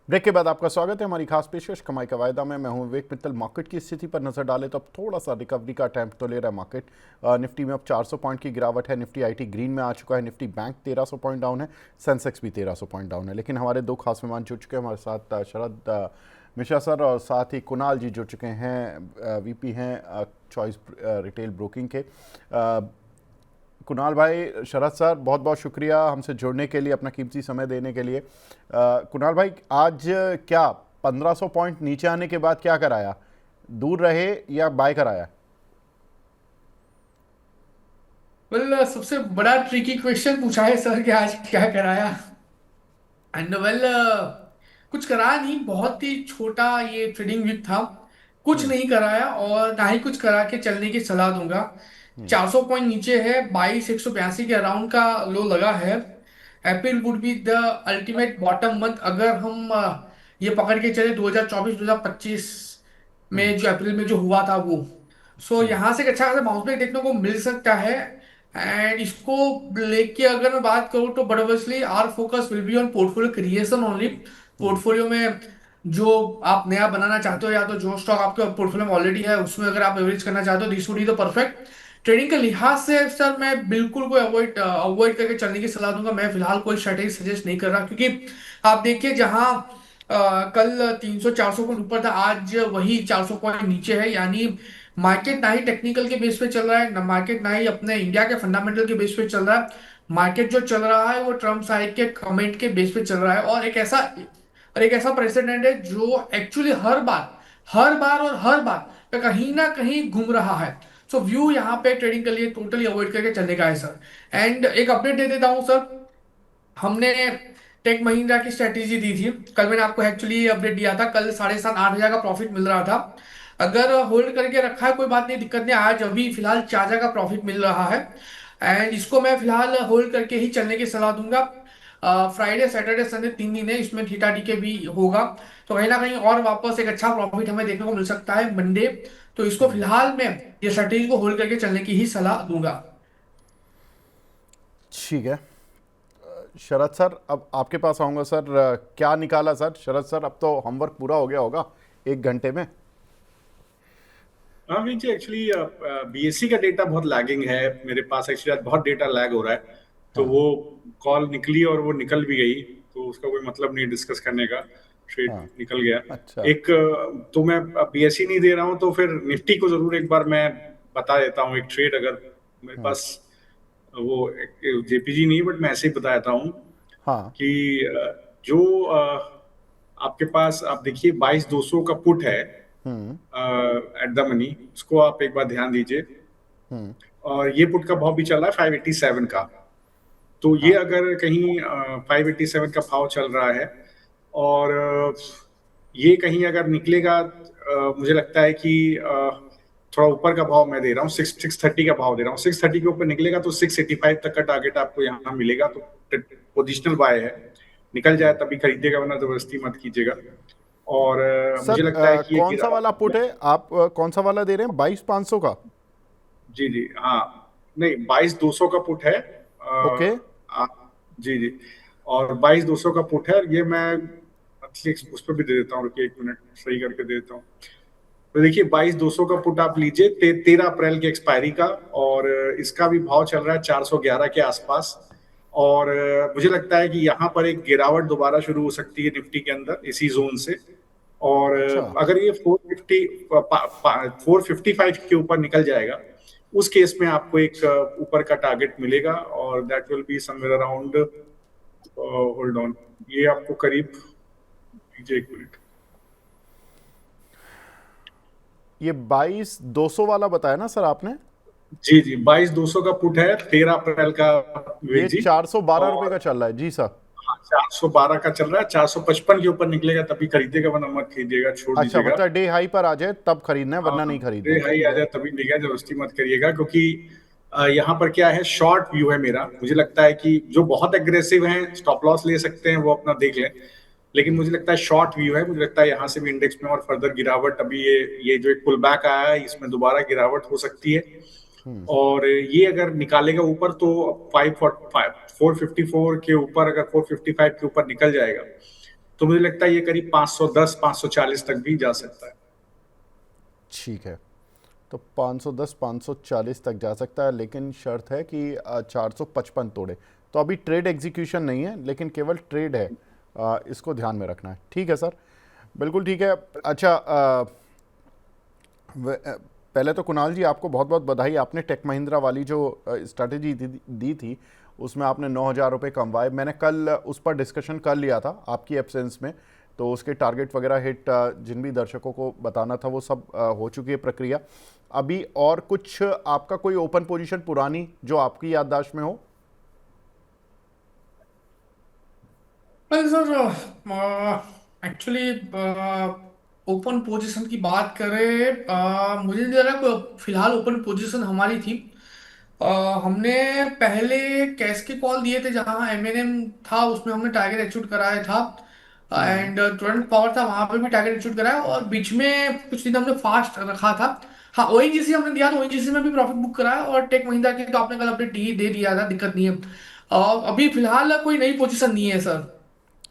Break के बाद आपका स्वागत है हमारी खास पेशकश कमाई का वायदा में। मैं हूं विवेक मित्तल। मार्केट की स्थिति पर नजर डालें तो अब थोड़ा सा रिकवरी का अटैम्प्ट तो ले रहा है मार्केट। निफ्टी में अब 400 पॉइंट की गिरावट है। निफ्टी आईटी ग्रीन में आ चुका है। निफ्टी बैंक 1300 पॉइंट डाउन है। सेंसेक्स भी 1300 पॉइंट डाउन है। लेकिन हमारे दो खास मेहमान जुड़ चुके हैं हमारे साथ, शरद मिश्रा सर और साथ ही कुणाल जी जुड़ चुके हैं, वीपी हैं चॉइस रिटेल ब्रोकिंग के। कुणाल भाई, शरद सर, बहुत बहुत शुक्रिया हमसे जुड़ने के लिए, अपना कीमती समय देने के लिए। कुणाल भाई, आज क्या 1500 पॉइंट नीचे आने के बाद क्या कराया? दूर रहे या बाय कराया? सबसे बड़ा ट्रिकी क्वेश्चन पूछा है सर कि आज क्या कराया। एंड कुछ कराया नहीं, बहुत ही छोटा ये ट्रेडिंग वीक था। कुछ हम्म। नहीं कराया और ना ही कुछ करा के चलने की सलाह दूंगा। 400 पॉइंट नीचे है, 22,182 के अराउंड का लो लगा है। April would be the ultimate bottom month अगर हम ये पकड़ के चले 2024-2025 हम्म। में, जो अप्रैल में जो हुआ था वो। सो यहाँ से एक अच्छा खासा बाउंस बैक देखने को मिल सकता है। एंड इसको लेके अगर मैं बात करूँ तो but obviously our focus will be on portfolio creation only. Hmm. Portfolio में जो आप नया बनाना चाहते हो या तो जो स्टॉक आपके पोर्टफोलियो में ऑलरेडी है उसमें अगर आप एवरेज करना चाहते हो, this would be the perfect. Trading के लिहाज से सर मैं बिल्कुल कोई अवॉइड अवॉइड करके चलने की सलाह दूंगा। मैं फिलहाल कोई स्ट्रेटेजी सजेस्ट नहीं कर रहा, क्योंकि आप देखिए जहां कल 300-400 पॉइंट ऊपर था, आज वही 400 पॉइंट नीचे है। यानी मार्केट ना ही टेक्निकल के बेस पे चल रहा है, ना मार्केट ना ही अपने इंडिया के फंडामेंटल के बेस पे चल रहा है। मार्केट जो चल रहा है वो ट्रम्प साइड के कमेंट के बेस पे चल रहा है। और एक ऐसा प्रेसिडेंट है जो एक्चुअली हर बार पे कहीं ना कहीं घूम रहा है। सो व्यू यहाँ पे ट्रेडिंग के लिए टोटली अवॉइड करके चलने का है सर। एंड एक अपडेट दे देता हूँ सर। हमने टेक महिंद्रा की स्ट्रेटेजी दी थी कल, मैंने आपको एक्चुअली अपडेट दिया था। कल 7,500 का प्रॉफिट मिल रहा था। अगर होल्ड करके रखा है कोई बात नहीं, दिक्कत नहीं। आज अभी फिलहाल 4,000 का प्रॉफिट मिल रहा है। एंड इसको मैं फिलहाल होल्ड करके ही चलने की सलाह दूंगा। फ्राइडे सैटरडे संडे 3 दिन है, इसमें थीटा डी भी होगा। तो कहीं ना कहीं और वापस एक अच्छा प्रॉफिट हमें देखने को मिल सकता है मंडे। तो इसको हम्म। फिलहाल मैं ये स्ट्रेटेजी को होल्ड करके चलने की ही सलाह दूंगा। ठीक है। शरद सर, अब आपके पास आऊँगा सर। क्या निकाला सर शरद सर? अब तो होमवर्क पूरा हो गया होगा 1 घंटे में। हाँ जी, एक्चुअली बीएससी का डेटा बहुत लैगिंग है मेरे पास। एक्चुअली आज बहुत डेटा लैग हो रहा है, तो हाँ। वो कॉल निकली और वो निकल भी गई, तो उसका कोई मतलब नहीं डिस्कस करने का। ट्रेड हाँ। निकल गया। अच्छा। एक तो मैं बीएससी नहीं दे रहा हूँ, तो फिर निफ्टी को जरूर एक बार मैं बता देता हूँ एक ट्रेड। अगर मेरे हम्म। पास वो जेपीजी नहीं, बट मैं ऐसे ही बता देता हूँ हाँ। कि जो आपके पास, आप देखिए 22,200 का पुट है हम्म। एट द मनी, उसको आप एक बार ध्यान दीजिए। हम्म। और ये पुट का भाव भी चल रहा है 587 का। तो ये हाँ। अगर कहीं 587 का भाव चल रहा है और ये कहीं अगर निकलेगा, मुझे लगता है कि थोड़ा ऊपर का भाव मैं दे रहा हूँ, 630 का भाव दे रहा हूँ। 630 के ऊपर निकलेगा तो 685 तक का टारगेट आपको यहाँ मिलेगा। तो पोजिशनल बाय है, निकल जाए तभी खरीदेगा, वरना जबरदस्ती मत कीजिएगा। और सर, मुझे लगता है कि ये कौन सा वाला पुट है आप? कौन सा वाला दे रहे हैं? 22,500 का? जी जी हाँ, नहीं 22,200 का पुट है। ओके। जी जी, और 22,200 का पुट है। ये मैं उस पर भी दे देता हूँ, रुकिए 1 मिनट सही करके दे देता हूँ। तो देखिए 22,200 का पुट आप लीजिए 13 अप्रैल की एक्सपायरी का, और इसका भी भाव चल रहा है 411 के आसपास। और मुझे लगता है कि यहाँ पर एक गिरावट दोबारा शुरू हो सकती है निफ्टी के अंदर इसी जोन से। और अच्छा। अगर ये 455 के ऊपर निकल जाएगा, उस केस में आपको एक ऊपर का टारगेट मिलेगा, और that will be somewhere around, hold on, ये आपको करीब, दीजिए 1 मिनट। ये 22,200 वाला बताया ना सर आपने? जी जी, 22,200 का पुट है 13 अप्रैल का, ये विवेक जी। 412 रुपये का और चल रहा है जी सर। 412 का चल रहा है, 455 के ऊपर निकलेगा तभी खरीदेगा, वरना मत खरीदिएगा, छोड़ अच्छा, दीजिएगा। मतलब डे हाई पर आ जाए तब खरीदना है, हाँ, वरना नहीं खरीदना रे है। हाई ठीक आ है। जाए तभी निकलेगा, जबरदस्ती मत करिएगा। क्योंकि यहाँ पर क्या है, शॉर्ट व्यू है मेरा। मुझे लगता है कि जो बहुत एग्रेसिव हैं स्टॉप लॉस ले सकते हैं, वो अपना देख लें। लेकिन मुझे लगता है शॉर्ट व्यू है। मुझे लगता है यहाँ से भी इंडेक्स में और फर्दर गिरावट, अभी ये जो एक पुल बैक आया है, इसमें दोबारा गिरावट हो सकती है। और ये अगर निकालेगा ऊपर तो 545 454 के ऊपर, अगर 455 के ऊपर निकल जाएगा तो मुझे लगता है ये करीब 510 540 तक भी जा सकता है। ठीक है, तो 510 540 तक जा सकता है, लेकिन शर्त है कि 455 तोड़े। तो अभी ट्रेड एग्जीक्यूशन नहीं है, लेकिन केवल ट्रेड है, इसको ध्यान में रखना है। ठीक है सर, बिल्कुल ठीक है। अच्छा, पहले तो कुणाल जी आपको बहुत बहुत बधाई। आपने टेक महिंद्रा वाली जो स्ट्रैटेजी दी थी उसमें आपने 9,000 रुपये कमवाए। मैंने कल उस पर डिस्कशन कर लिया था आपकी एब्सेंस में, तो उसके टारगेट वगैरह हिट जिन भी दर्शकों को बताना था वो सब हो चुकी है प्रक्रिया। अभी और कुछ आपका कोई ओपन पोजीशन पुरानी जो आपकी याददाश्त में हो? सर, एक्चुअली ओपन पोजीशन की बात करें, मुझे नहीं लग रहा फिलहाल ओपन पोजीशन हमारी थी। अ, हमने पहले कैश के कॉल दिए थे जहां एमएनएम था, उसमें हमने टारगेट अचीव कराया था। एंड टोरेंट पावर था, वहां पे भी टारगेट अचीव कराया, और बीच में कुछ दिन हमने फास्ट रखा था। हाँ, ओएनजीसी हमने दिया था, ओएनजीसी में भी प्रॉफिट बुक कराया, और टेक महिंद्रा की तो आपने कल अपडेट दे दिया था, दिक्कत नहीं है। अभी फिलहाल कोई नई पोजीशन नहीं है सर।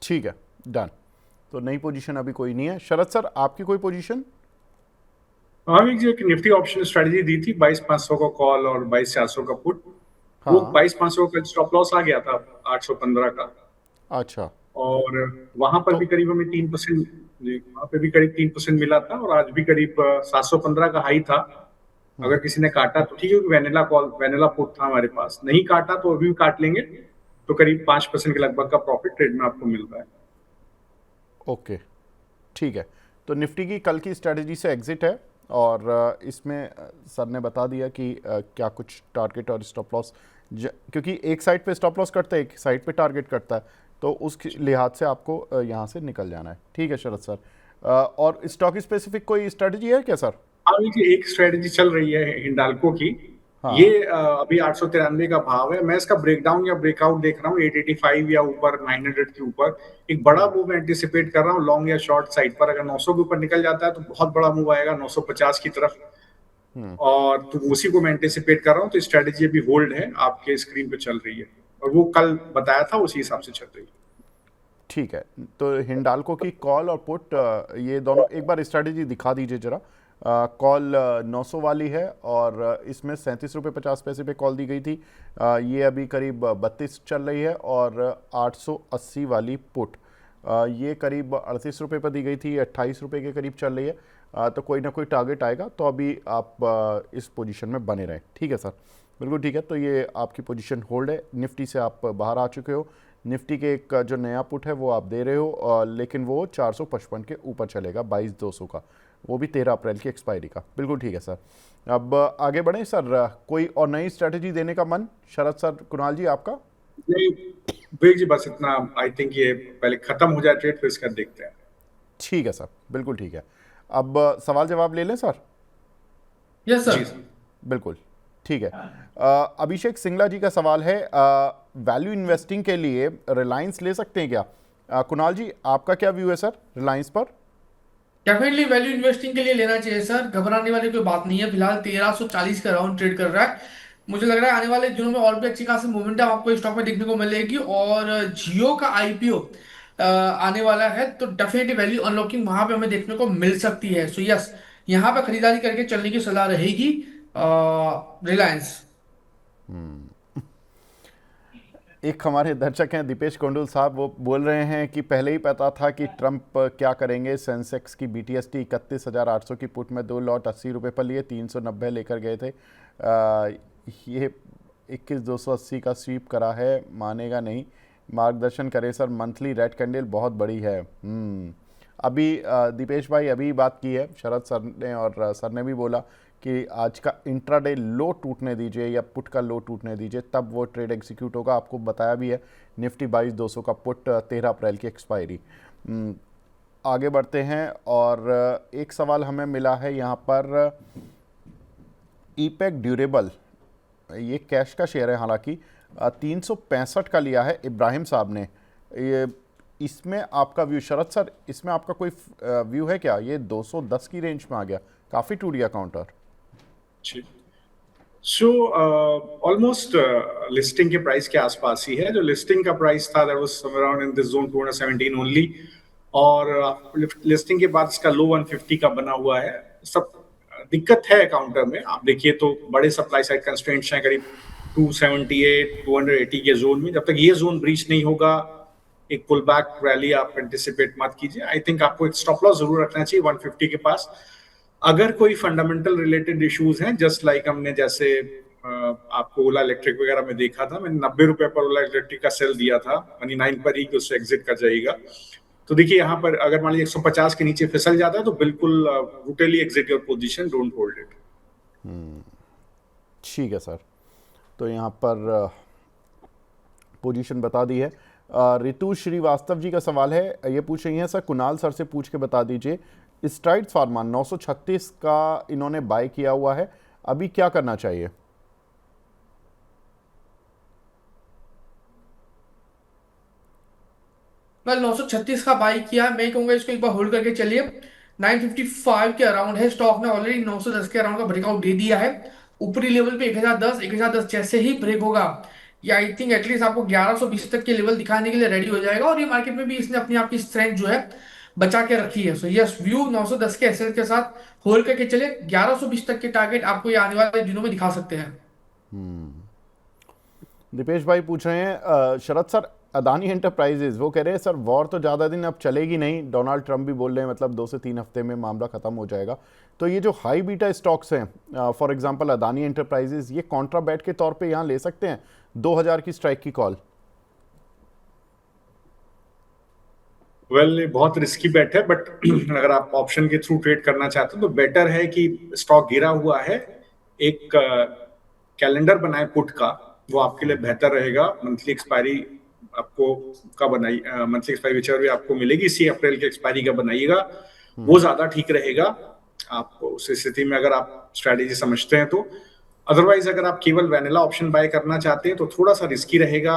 ठीक है, डन। तो नई पोजीशन अभी कोई नहीं है। शरद सर, आपकी कोई पोजीशन? हमें जो एक निफ्टी ऑप्शन स्ट्रेटजी दी थी 22,500 का कॉल और 22,400 का पुट, वो हाँ। 22,500 का स्टॉप लॉस आ गया था 815 का। अच्छा, और वहां पर तो भी करीब हमें 3%, जी वहां पे भी करीब 3% मिला था, और आज भी करीब 715 का हाई था। अगर किसी ने काटा तो ठीक है, क्योंकि वेनिला पुट था हमारे पास। नहीं काटा तो अभी भी काट लेंगे, तो करीब 5% के लगभग का प्रॉफिट ट्रेड में आपको मिल रहा है। ओके, ठीक है। तो निफ्टी की कल की स्ट्रेटजी से एग्जिट है, और इसमें सर ने बता दिया कि क्या कुछ टारगेट और स्टॉप लॉस, क्योंकि एक साइड पे स्टॉप लॉस करता है, एक साइड पे टारगेट करता है, तो उस लिहाज से आपको यहाँ से निकल जाना है। ठीक है शरद सर, और स्टॉक स्पेसिफिक कोई स्ट्रेटजी है क्या सर? हाँ, देखिए एक स्ट्रेटजी चल रही है हिंडाल्को की। हाँ। ये अभी 893 का भाव है। मैं इसका ब्रेकडाउन या ब्रेकआउट देख रहा हूँ 885 या ऊपर 900 के ऊपर। एक बड़ा मूव मैं एंटिसिपेट कर रहा हूँ लॉन्ग या शॉर्ट साइड पर। अगर 900 के ऊपर निकल जाता है तो बहुत बड़ा मूव आएगा 950 की तरफ, और तो उसी को मैं एंटिसिपेट कर रहा हूँ। तो स्ट्रेटजी अभी होल्ड है, आपके स्क्रीन पे चल रही है, और वो कल बताया था उसी हिसाब से चल रही है। ठीक है, तो हिंडाल्को की कॉल और पुट, ये दोनों एक बार स्ट्रेटजी दिखा दीजिए जरा। कॉल 900 वाली है, और इसमें 37 रुपये 50 पैसे पे कॉल दी गई थी। ये अभी करीब 32 चल रही है, और 880 वाली पुट, ये करीब 38 रुपये पर दी गई थी, 28 रुपये के करीब चल रही है। तो कोई ना कोई टारगेट आएगा, तो अभी आप इस पोजीशन में बने रहें। ठीक है सर, बिल्कुल ठीक है। तो ये आपकी पोजीशन होल्ड है। निफ्टी से आप बाहर आ चुके हो। निफ्टी के एक जो नया पुट है वो आप दे रहे हो, लेकिन वो 455 के ऊपर चलेगा, 22,200 का, वो भी 13 अप्रैल की एक्सपायरी का। बिल्कुल ठीक है सर। अब आगे बढ़ें सर, कोई और नई स्ट्रैटेजी देने का मन, शरद सर, कुणाल जी आपका? नहीं विवेक जी, बस इतना। आई थिंक ये पहले खत्म हो जाए ट्रेड, फिर इसका देखते हैं। ठीक है सर, बिल्कुल ठीक है। अब सवाल जवाब ले लें सर? यस जी सर। बिल्कुल ठीक है। अभिषेक सिंगला जी का सवाल है, वैल्यू इन्वेस्टिंग के लिए रिलायंस ले सकते हैं क्या? कुणाल जी, आपका क्या व्यू है सर रिलायंस पर? डेफिनेटली वैल्यू इन्वेस्टिंग के लिए लेना चाहिए सर, घबराने वाली कोई बात नहीं है। फिलहाल 1340 का राउंड ट्रेड कर रहा है। मुझे लग रहा है आने वाले दिनों में और भी अच्छी खासी मोमेंटम आपको इस स्टॉक में देखने को मिलेगी, और जियो का आईपीओ आने वाला है, तो डेफिनेटली वैल्यू अनलॉकिंग वहां पे हमें देखने को मिल सकती है। सो यस, यहाँ पे खरीदारी करके चलने की सलाह रहेगी रिलायंस। एक हमारे दर्शक हैं दीपेश कोंडुल साहब, वो बोल रहे हैं कि पहले ही पता था कि ट्रंप क्या करेंगे। सेंसेक्स की BTST 31,800 की पुट में 2 लॉट 80 रुपये पर लिए 390 लेकर गए थे। ये 21,280 का स्वीप करा है, मानेगा नहीं। मार्गदर्शन करें सर, मंथली रेड कैंडल बहुत बड़ी है। अभी दीपेश भाई अभी बात की है शरद सर ने, और सर ने भी बोला कि आज का इंट्राडे लो टूटने दीजिए या पुट का लो टूटने दीजिए, तब वो ट्रेड एग्जीक्यूट होगा। आपको बताया भी है निफ्टी 22,200 का पुट 13 अप्रैल की एक्सपायरी। आगे बढ़ते हैं, और एक सवाल हमें मिला है यहाँ पर, ईपेक ड्यूरेबल, ये कैश का शेयर है हालांकि, 365 का लिया है इब्राहिम साहब ने। ये इसमें आपका व्यू शरद सर, इसमें आपका कोई व्यू है क्या? ये 210 की रेंज में आ गया, काफ़ी टूट गया काउंटर। सो ऑलमोस्ट लिस्टिंग के प्राइस के आसपास ही है। जो लिस्टिंग का प्राइस था that was somewhere around in this zone 217 only. और लिस्टिंग के बाद इसका लो 150 का बना हुआ है। सब दिक्कत है काउंटर में, आप देखिए तो बड़े सप्लाई साइड कंस्ट्रेंट्स हैं करीब 278 280 के जोन में। जब तक ये जोन ब्रीच नहीं होगा, एक पुल बैक रैली आप एंटिसिपेट मत कीजिए। आई थिंक आपको एक स्टॉप लॉस जरूर रखना चाहिए 150 के पास। अगर कोई फंडामेंटल रिलेटेड इश्यूज हैं, जस्ट लाइक हमने जैसे आपको ओला इलेक्ट्रिक वगैरह में देखा था, मैंने 90 रुपए पर ओला इलेक्ट्रिक का सेल दिया था मनी 9 पर ही कि उससे एग्जिट कर जाएगा। तो देखिए यहाँ पर अगर मान लीजिए 150 के नीचे फिसल जाता है तो बिल्कुल brutally exit your position, don't hold it. ठीक है सर, तो यहाँ पर पोजीशन बता दी है। रितु श्रीवास्तव जी का सवाल है, ये पूछ रही हैं सर कुणाल सर से पूछ के बता दीजिए, स्ट्राइड्स फार्मा 936 का इन्होंने बाय किया हुआ है, अभी क्या करना चाहिए? मैं 936 का बाई किया, मैं कहूंगा इसको एक बार होल्ड करके चलिए। 955 के अराउंड है, स्टॉक ने ऑलरेडी 910 के अराउंड का ब्रेकआउट दे दिया है। ऊपरी लेवल पे 1010 जैसे ही ब्रेक होगा, या आई थिंक एटलीस्ट आपको 1120 तक के लेवल दिखाने के लिए रेडी हो जाएगा। और ये मार्केट में भी इसने अपनी आप की स्ट्रेंथ जो है बचा के रखी है। सो यस, व्यू 910 के एसएल के साथ होल्ड करके चले। 1120 तक के टारगेट आपको ये आने वाले दिनों में दिखा सकते हैं। दीपेश भाई पूछ रहे हैं शरद सर, अदानी एंटरप्राइजेज, वो कह रहे हैं सर वॉर तो ज़्यादा दिन अब चलेगी नहीं, डोनाल्ड ट्रंप भी बोल रहे हैं मतलब 2 से 3 हफ्ते में मामला ख़त्म हो जाएगा, तो ये जो हाई बीटा स्टॉक्स हैं फॉर एग्जांपल अदानी एंटरप्राइजेज, ये कॉन्ट्रा बैट के तौर पे यहाँ ले सकते हैं 2000 की स्ट्राइक की कॉल? वेल बहुत रिस्की बेट है, बट अगर आप ऑप्शन के थ्रू ट्रेड करना चाहते हो तो बेटर है कि स्टॉक गिरा हुआ है, एक कैलेंडर बनाए पुट का, वो आपके लिए बेहतर रहेगा। मंथली एक्सपायरी आपको का बनाई, मंथली एक्सपायरी विचर भी आपको मिलेगी, इसी अप्रैल के एक्सपायरी का बनाइएगा, वो ज्यादा ठीक रहेगा आप उस स्थिति में, अगर आप स्ट्रेटेजी समझते हैं तो। अदरवाइज अगर आप केवल वैनिला ऑप्शन बाय करना चाहते हैं तो थोड़ा सा रिस्की रहेगा।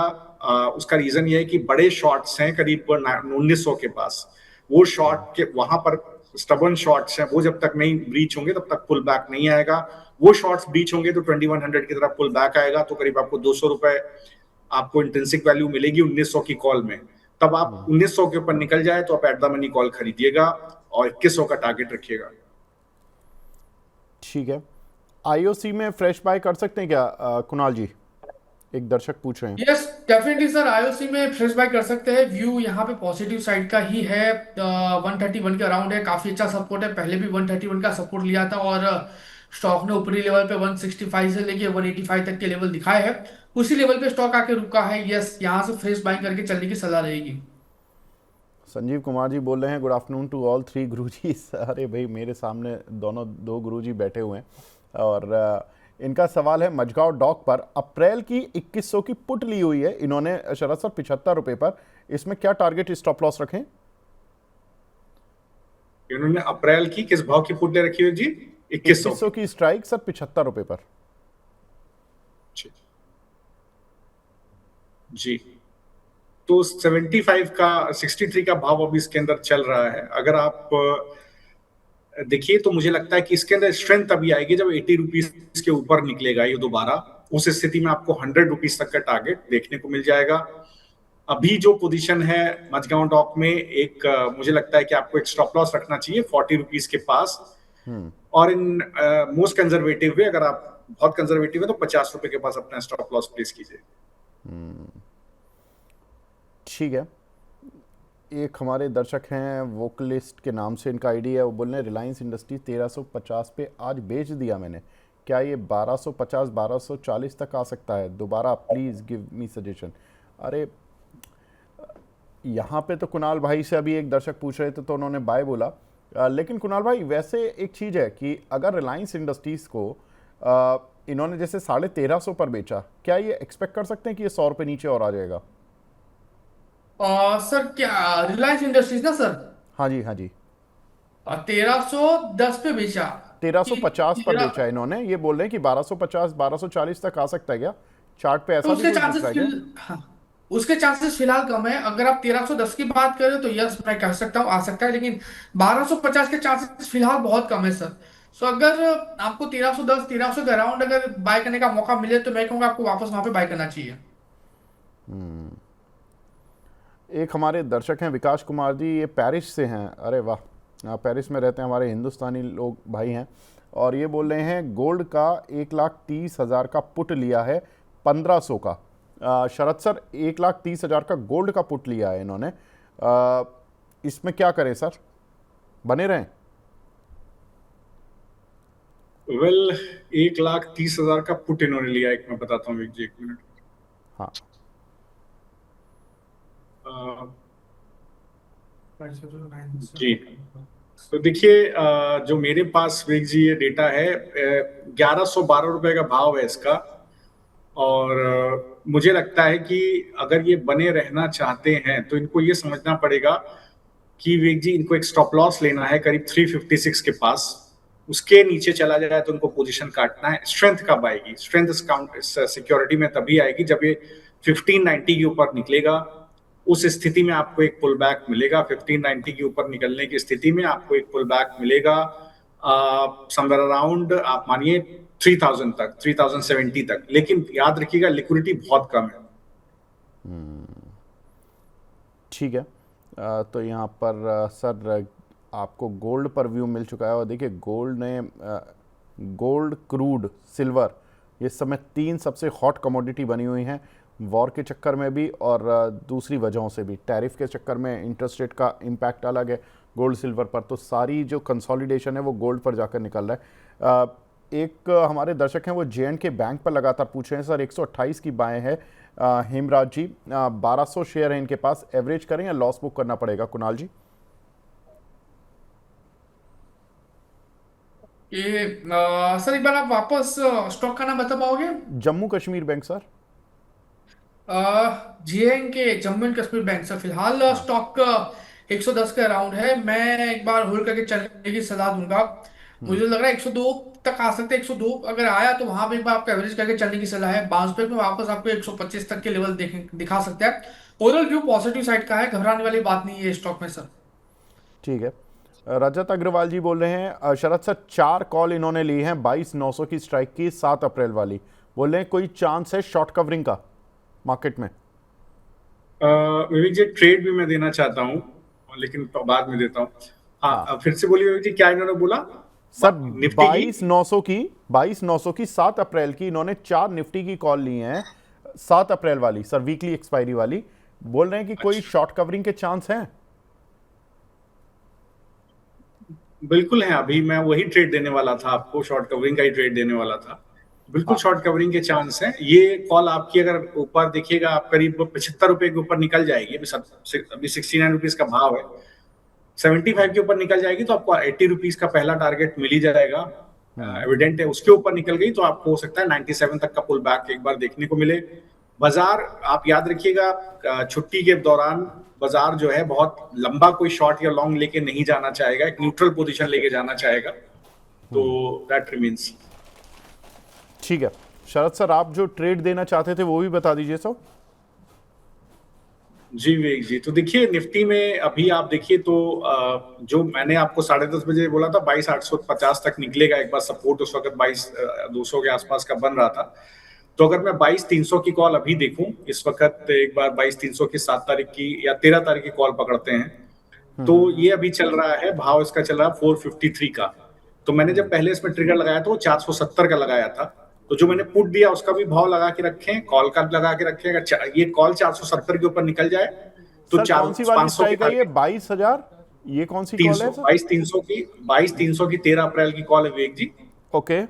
उसका रीजन ये है कि बड़े शॉर्ट्स हैं करीब 1900 के पास, वो शॉर्ट के वहां पर स्टबर्न शॉर्ट्स हैं, वो जब तक नहीं ब्रीच होंगे तब तक पुल बैक नहीं आएगा। वो शॉर्ट्स ब्रीच होंगे तो 2100 की तरफ पुल बैक आएगा, तो करीब आपको 200 रुपए आपको इंट्रिंसिक वैल्यू मिलेगी 1900 की कॉल में। तब आप 1900 के ऊपर निकल जाए तो आप एट द मनी कॉल खरीदिएगा और 2100 का टारगेट रखिएगा। ठीक है, आईओसी में फ्रेश बाय कर सकते हैं क्या कुणाल जी? एक दर्शक पूछ रहे हैं। यस डेफिनेटली सर, आईओसी में फ्रेश बाय कर सकते हैं। व्यू यहाँ पे पॉजिटिव साइड का ही है। 131 के अराउंड है, काफी अच्छा सपोर्ट है। पहले भी 131 का सपोर्ट लिया था और स्टॉक ने ऊपरी लेवल पे 165 से लेके 185 तक के लेवल दिखाए हैं। उसी लेवल पे स्टॉक आके रुका है। यस, यहाँ से फ्रेश बाइंग करके चलने की सलाह रहेगी। संजीव कुमार जी बोल रहे हैं गुड आफ्टरनून टू ऑल 3 गुरुजी। अरे भाई मेरे सामने दोनों 2 गुरुजी बैठे हुए हैं और इनका सवाल है मझगांव डॉक पर अप्रैल की 2100 की पुट ली हुई है इन्होंने शरद सर 75 रुपए पर, इसमें क्या टारगेट स्टॉप लॉस रखें? इन्होंने अप्रैल की किस भाव की पुट ले रखी हुई जी? 2100 की स्ट्राइक सर 75 रुपए पर जी। तो 75 का 63 का भाव अभी इसके अंदर चल रहा है। अगर आप देखिए तो मुझे लगता है कि इसके अंदर स्ट्रेंथ अभी आएगी जब 80 रुपीज के ऊपर निकलेगा ये दोबारा। उस स्थिति में आपको 100 रुपीज तक का टारगेट देखने को मिल जाएगा। अभी जो पोजीशन है मझगांव डॉक में, एक मुझे लगता है कि आपको एक स्टॉप लॉस रखना चाहिए 40 रुपीज के पास। और इन मोस्ट कंजर्वेटिव वे, अगर आप बहुत कंजर्वेटिव है तो 50 रुपए के पास अपना स्टॉप लॉस प्लेस कीजिए। ठीक है, एक हमारे दर्शक हैं वोकलिस्ट के नाम से इनका आईडी है, वो बोल रहे हैं रिलायंस इंडस्ट्री 1350 पे आज बेच दिया मैंने, क्या ये 1250 1240 तक आ सकता है दोबारा? Please give me suggestion. अरे यहाँ पे तो कुणाल भाई से अभी एक दर्शक पूछ रहे थे तो उन्होंने बाय बोला, लेकिन कुणाल भाई वैसे एक चीज़ है कि अगर रिलायंस इंडस्ट्रीज़ को इन्होंने जैसे 1350 पर बेचा, क्या ये एक्सपेक्ट कर सकते हैं कि ये 100 रुपये नीचे और आ जाएगा? सर क्या रिलायंस इंडस्ट्रीज ना सर? हाँ जी हाँ जी। 1310 पे बेचा, 1350 पर बेचा इन्होंने, ये बोल रहे हैं कि 1250 1240 तक आ सकता है क्या? चार्ट पे ऐसा तो भी कुछ दिख रहा है क्या? हाँ, उसके चांसेस फिलहाल कम है। अगर आप 1310 की बात करें तो यस मैं कह सकता हूँ आ सकता है, लेकिन 1250 के चांसेस फिलहाल बहुत कम है सर। सो अगर आपको 1310 1300 के अराउंड अगर बाय करने का मौका मिले तो मैं कहूँगा आपको वापस वहां पे बाय करना चाहिए। एक हमारे दर्शक हैं विकास कुमार जी, ये पेरिस से हैं। अरे वाह, पेरिस में रहते हैं, हमारे हिंदुस्तानी लोग भाई हैं। और ये बोल रहे हैं गोल्ड का 1,30,000 का पुट लिया है 1500 का। शरद सर, 1,30,000 का गोल्ड का पुट लिया है इन्होंने, इसमें क्या करें सर, बने रहें? वेल 1,30,000 का पुट इन्होंने लिया, एक मैं बताता हूँ एक मिनट। हाँ जी, तो देखिए जो मेरे पास विवेक जी ये डेटा है, 1112 रुपए का भाव है इसका। और मुझे लगता है कि अगर ये बने रहना चाहते हैं तो इनको ये समझना पड़ेगा कि विवेक जी इनको एक स्टॉप लॉस लेना है करीब 356 के पास। उसके नीचे चला जाए तो इनको पोजीशन काटना है। स्ट्रेंथ कब आएगी? स्ट्रेंथ सिक्योरिटी में तभी आएगी जब ये 1590 के ऊपर निकलेगा। उस स्थिति में आपको एक पुल बैक मिलेगा। 1590 के ऊपर निकलने की स्थिति में आपको एक पुल बैक मिलेगा समवेयर अराउंड, आप मानिए 3000 तक, 3070 तक। लेकिन याद रखिएगा लिक्विडिटी बहुत कम है। ठीक है। तो यहाँ पर सर आपको गोल्ड पर व्यू मिल चुका है। और देखिए गोल्ड, क्रूड, सिल्वर, ये समय 3 सबसे हॉट कमोडिटी बनी हुई हैं, वॉर के चक्कर में भी और दूसरी वजहों से भी। टैरिफ के चक्कर में इंटरेस्ट रेट का इम्पैक्ट अलग है गोल्ड सिल्वर पर, तो सारी जो कंसोलिडेशन है वो गोल्ड पर जाकर निकल रहा है। एक हमारे दर्शक हैं वो J&K बैंक पर लगातार पूछ रहे हैं सर, 128 की बाएं है हेमराज जी, 1200 शेयर है इनके पास, एवरेज करें या लॉस बुक करना पड़ेगा? कुणाल जी। ये सर एक बार आप वापस स्टॉक का नाम बता पाओगे? Jammu Kashmir bank sir. J&K, Jammu and Kashmir bank sir, फिलहाल स्टॉक 110 के अराउंड है। मैं एक बार होल्ड करके चलने की सलाह दूंगा। मुझे लग रहा है 102 तक आ सकते हैं। 102 अगर आया तो वहां पे एक बार आपको एवरेज करके चलने की सलाह है। बाउंस बैक में वापस आपको 125 तक के लेवल दिखा सकते हैं। ओवरऑल व्यू पॉजिटिव साइड का है, घबराने वाली बात नहीं है स्टॉक में सर। ठीक है। रजत अग्रवाल जी बोल रहे हैं शरद सर 4 कॉल इन्होंने ली हैं 22,900 की स्ट्राइक की 7 अप्रैल वाली, बोल रहे हैं कोई चांस है शॉर्ट कवरिंग का मार्केट में? विवेक जी ट्रेड भी मैं देना चाहता हूँ लेकिन बाद में देता हूँ। हाँ, फिर से बोलिए विवेक जी, क्या इन्होंने बोला सर? 22,900 की 7 अप्रैल की इन्होंने 4 निफ्टी की कॉल ली हैं 7 अप्रैल वाली सर, वीकली एक्सपायरी वाली। बोल रहे हैं कि कोई शॉर्ट कवरिंग के चांस हैं? बिल्कुल है। अभी मैं वही ट्रेड देने वाला था आपको, शॉर्ट कवरिंग का ही ट्रेड देने वाला था। बिल्कुल शॉर्ट कवरिंग के चांस हैं। ये कॉल आपकी अगर ऊपर देखिएगा, आप करीब 75 रुपए के ऊपर निकल जाएगी। अभी 69 रुपीज का भाव है, 75 के ऊपर निकल जाएगी तो आपको 80 रुपीज का पहला टारगेट मिल ही जाएगा। एविडेंट है। उसके ऊपर निकल गई तो आपको हो सकता है 97 तक का पुल बैक एक बार देखने को मिले। बाजार आप याद रखिएगा, छुट्टी के दौरान बाजार जो है बहुत लंबा कोई शॉर्ट या लॉन्ग लेके नहीं जाना चाहेगा, एक न्यूट्रल पोजीशन लेके जाना चाहेगा। तो दैट रिमींस। ठीक है शरद सर, आप जो ट्रेड देना चाहते थे वो भी बता दीजिए सर। जी विवेक जी, तो देखिए निफ्टी में अभी आप देखिए तो जो मैंने आपको 10:30 बजे बोला था 22,850 तक निकलेगा एक बार सपोर्ट, उस वक्त 22,200 के आसपास का बन रहा था। तो अगर मैं 22,300 की कॉल अभी देखूं इस वक्त, एक बार 22,300 की 7 तारीख की या 13 तारीख की कॉल पकड़ते हैं तो ये अभी चल रहा है, भाव इसका चल रहा है 453 का। तो मैंने जब पहले इसमें ट्रिगर लगाया तो 470 का लगाया था। तो जो मैंने पुट दिया उसका भी भाव लगा के रखें, कॉल का लगा के रखें। अगर ये कॉल 470 के ऊपर निकल जाए तो 500 ये 22,000, ये कौन सी कॉल है? 22,300 की 13 अप्रैल की कॉल है विवेक जी। ओके।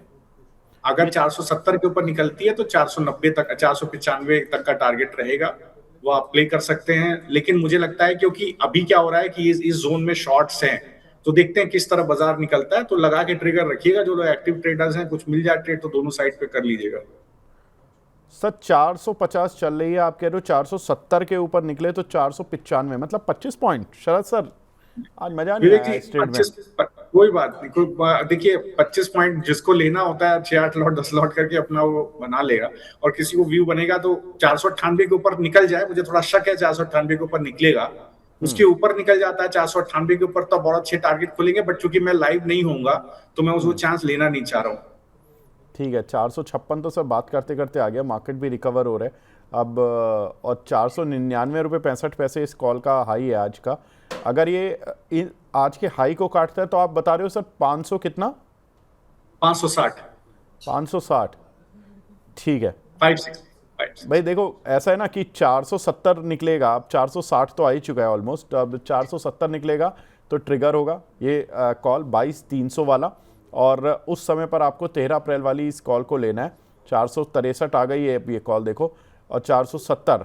अगर 470 के ऊपर निकलती है तो 490 तक, 495 तक का टारगेट रहेगा, वो आप प्ले कर सकते हैं। लेकिन मुझे लगता है क्योंकि अभी क्या हो रहा है कि इस जोन में शॉर्ट्स हैं, तो देखते हैं किस तरह बाजार निकलता है। तो लगा के ट्रिगर रखिएगा, जो लोग एक्टिव ट्रेडर्स हैं, कुछ मिल जाए ट्रेड तो दोनों साइड पे कर लीजिएगा। सर 450 चल रही है, आप कह रहे हो 470 के ऊपर निकले तो 495, मतलब 25 पॉइंट। शरद सर आज मजा नहीं आया इस ट्रेड में। कोई बात नहीं, देखिए 25 पॉइंट जिसको लेना होता है 6-8 लॉट 10 लॉट करके अपना वो बना लेगा, और किसी को व्यू बनेगा तो 498 के ऊपर निकल जाए। मुझे थोड़ा शक है 498 के ऊपर निकलेगा, उसके ऊपर निकल जाता है 498 के ऊपर तो बहुत अच्छे टारगेट खुलेंगे। बट चूंकि मैं लाइव नहीं होऊंगा तो मैं उसको चांस लेना नहीं चाह रहा हूँ। ठीक है, 456 तो सर बात करते करते आ गया, मार्केट भी रिकवर हो रहा अब और 499 रुपये 65 पैसे इस कॉल का हाई है आज का। अगर ये आज के हाई को काटता है तो आप बता रहे हो सर 500 कितना? 560 560। ठीक है 56 भाई, देखो ऐसा है ना कि 470 निकलेगा, अब 460 तो आ ही चुका है ऑलमोस्ट, अब 470 निकलेगा तो ट्रिगर होगा ये कॉल 22,300 वाला। और उस समय पर आपको 13 अप्रैल वाली इस कॉल को लेना है। 463 आ गई है अब ये कॉल देखो, और 470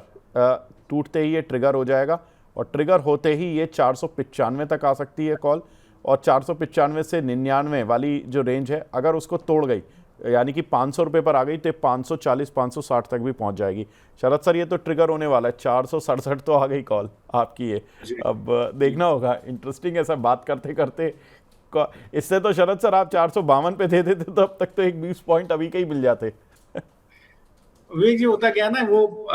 टूटते ही ये ट्रिगर हो जाएगा, और ट्रिगर होते ही ये 495 तक आ सकती है कॉल। और 495 से 99 वाली जो रेंज है अगर उसको तोड़ गई, यानी कि 500 रुपये पर आ गई, तो 540 560 तक भी पहुंच जाएगी। शरद सर ये तो ट्रिगर होने वाला है, 467 तो आ गई कॉल आपकी ये। अब देखना होगा, इंटरेस्टिंग है सर बात करते करते। इससे तो शरद सर आप 452 पे दे देते तो अब तक तो एक 20 पॉइंट अभी के ही मिल जाते। विवेक जी, होता क्या है ना, वो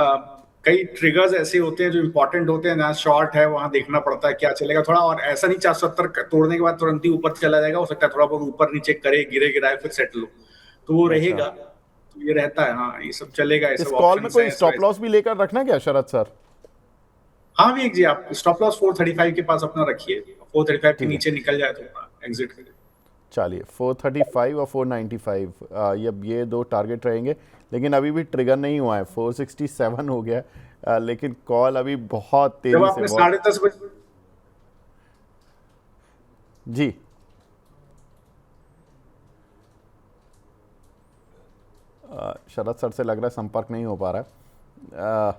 कई ट्रिगर्स ऐसे होते हैं जो इंपॉर्टेंट होते हैं, जहाँ शॉर्ट है वहां देखना पड़ता है क्या चलेगा थोड़ा, और ऐसा नहीं 470 तोड़ने के बाद तुरंत ही ऊपर चला जाएगा, हो सकता है थोड़ा बहुत ऊपर नीचे करे, गिरे गिराए फिर सेटल हो, तो वो रहेगा, तो ये रहता है। हाँ, ये सब चलेगा, ये इस सब कॉल में ऑप्शंस कोई हैं स्टॉप लॉस भी लेकर रखना क्या शरद सर? हाँ विवेक जी, आप स्टॉप लॉस 435 के पास अपना रखिए, 435 के ठीक है। नीचे निकल जाए तो एग्जिट करिए। चलिए 435 और 495 ये दो टारगेट रहेंगे, लेकिन अभी भी ट्रिगर नहीं हुआ है। 467 हो गया लेकिन कॉल अभी बहुत जब तेजी आपने से 10:30 बजे जी शरद सर से लग रहा है संपर्क नहीं हो पा रहा है।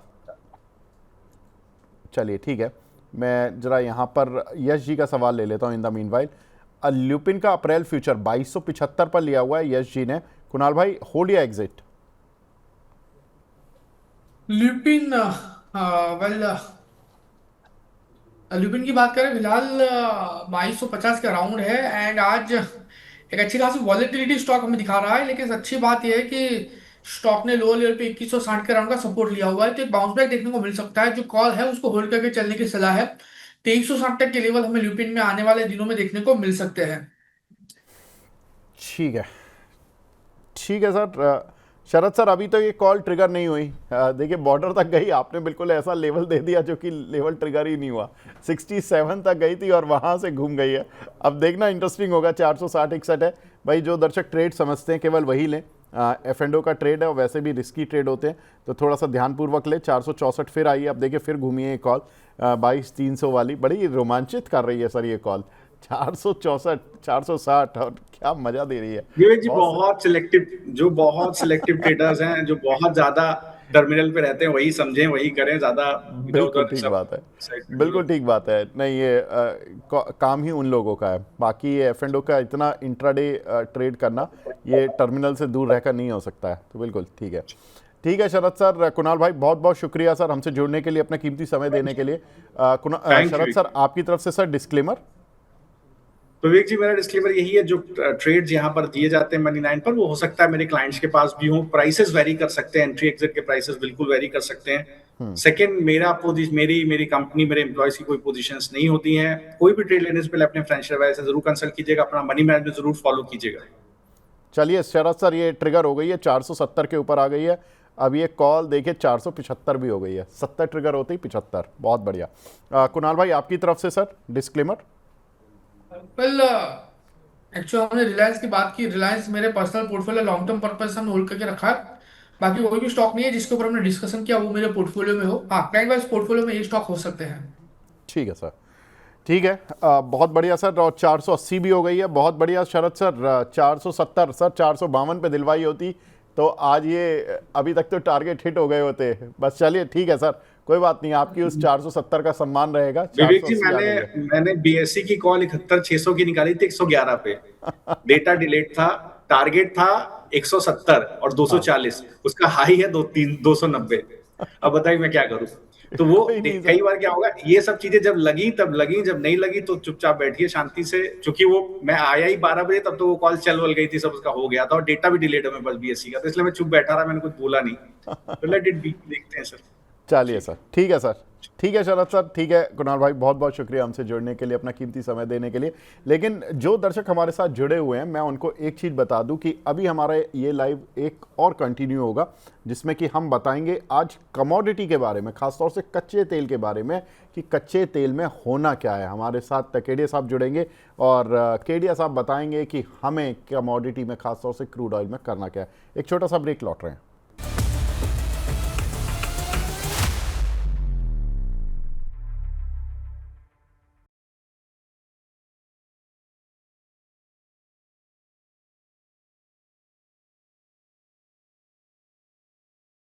चलिए ठीक है, मैं जरा यहाँ पर यश जी का सवाल ले लेता हूँ इन द मीनवाइल। ल्यूपिन का अप्रैल फ्यूचर 2275 पर लिया हुआ है यश जी ने। कुणाल भाई, होल्ड या एग्जिट? ल्यूपिन, वेल, ल्यूपिन की बात करें फिलहाल 2250 का राउंड है, एंड आज एक अच्छी खासी वॉलेटिलिटी स्टॉक हमें दिखा रहा है, लेकिन अच्छी बात यह है कि स्टॉक ने लोअर लेवल पे 2160 के राउंड का सपोर्ट लिया हुआ है, तो एक बाउंस बैक देखने को मिल सकता है। जो कॉल है उसको होल्ड करके चलने की सलाह है। 2360 तक के लेवल हमें ल्यूपिन में आने वाले दिनों में देखने को मिल सकते हैं। ठीक है, ठीक है सर। शरद सर अभी तो ये कॉल ट्रिगर नहीं हुई, देखिए बॉर्डर तक गई, आपने बिल्कुल ऐसा लेवल दे दिया जो कि लेवल ट्रिगर ही नहीं हुआ। 67 तक गई थी और वहाँ से घूम गई है। अब देखना इंटरेस्टिंग होगा। 460-61 है भाई, जो दर्शक ट्रेड समझते हैं केवल वही लें। F&O का ट्रेड है और वैसे भी रिस्की ट्रेड होते हैं, तो थोड़ा सा ध्यानपूर्वक ले। 464 फिर आई है, अब देखिए फिर घूमी है ये कॉल 22,300 वाली, बड़ी रोमांचित कर रही है सर ये कॉल। 464 460 और क्या मजा दे रही है। विवेक जी, बहुत सिलेक्टिव ट्रेडर्स हैं, जो बहुत ज्यादा टर्मिनल पे रहते हैं, वही समझें वही करें, ज्यादा बिल्कुल ठीक बात है, बिल्कुल ठीक बात है। नहीं ये काम ही उन लोगों का है, बाकी ये F&O का इतना इंट्राडे ट्रेड करना ये टर्मिनल से दूर रहकर नहीं हो सकता है। तो बिल्कुल ठीक है, ठीक है शरद सर। कुणाल भाई बहुत बहुत शुक्रिया सर हमसे जुड़ने के लिए, अपना कीमती समय देने के लिए। शरद सर आपकी तरफ से सर डिस्क्लेमर। तो विवेक जी, मेरा डिस्क्लेमर यही है, जो ट्रेड्स यहाँ पर दिए जाते हैं मनी 9 पर, वो हो सकता है मेरे क्लाइंट्स के पास भी हो, प्राइसेस वेरी कर सकते हैं, एंट्री एग्जिट के प्राइसेस बिल्कुल वेरी कर सकते हैं। सेकंड, मेरी कंपनी, मेरे एम्प्लॉयज की कोई पोजीशंस नहीं होती हैं। कोई भी ट्रेड लेने से पहले अपने फाइनेंशियल एडवाइजर से जरूर कंसल्ट कीजिएगा, अपना मनी मैनेजमेंट जरूर फॉलो कीजिएगा। चलिए शरद सर ये ट्रिगर हो गई है, 470 के ऊपर आ गई है। अब ये कॉल देखिए 475 भी हो गई है, 70 ट्रिगर होते ही 75, बहुत बढ़िया। कुणाल भाई आपकी तरफ से सर डिस्क्लेमर। वेल, एक्चुअली हमने रिलायंस की बात की। रिलायंस मेरे personal portfolio long term purpose से हमने होल्ड करके रखा है। बाकी कोई भी स्टॉक नहीं है जिसके ऊपर हमने डिस्कशन किया वो मेरे पोर्टफोलियो में हो। हाँ, क्लाइंट वाइज पोर्टफोलियो में ये स्टॉक हो सकते हैं। ठीक है सर, ठीक है, बहुत बढ़िया सर। और 480 भी हो गई है, बहुत बढ़िया शरद सर। 470 सर, 452 पे दिलवाई होती तो आज ये अभी तक तो टारगेट हिट हो गए होते। बस चलिए ठीक है सर, कोई बात नहीं, आपकी उस 470 का सम्मान रहेगा। विवेक जी, मैंने BSE की कॉल 71,600 की निकाली थी 111 पे, डेटा डिलेट था, टारगेट था 170 और 240, उसका हाई है 290। अब बताइए मैं क्या करूं। तो वो कई बार क्या होगा, ये सब चीजें जब लगी तब लगी, जब नहीं लगी तो चुपचाप बैठिए शांति से, क्योंकि वो मैं आया ही 12 बजे, तब तो वो कॉल चल वल गई थी, सब उसका हो गया था और डेटा भी डिलेट है मेरे पास BSE का, तो इसलिए मैं चुप बैठा रहा, मैंने कुछ बोला नहीं। तो लेट इट बी, देखते हैं सर। चलिए सर, ठीक है सर, ठीक है शरद सर, ठीक है कुणाल भाई, बहुत बहुत शुक्रिया हमसे जुड़ने के लिए, अपना कीमती समय देने के लिए। लेकिन जो दर्शक हमारे साथ जुड़े हुए हैं, मैं उनको एक चीज़ बता दूं कि अभी हमारा ये लाइव एक और कंटिन्यू होगा, जिसमें कि हम बताएंगे आज कमोडिटी के बारे में, खासतौर से कच्चे तेल के बारे में, कि कच्चे तेल में होना क्या है। हमारे साथ केडिया साहब जुड़ेंगे और केडिया साहब बताएंगे कि हमें कमोडिटी में, खासतौर से क्रूड ऑयल में करना क्या है। एक छोटा सा ब्रेक, लौट रहे हैं।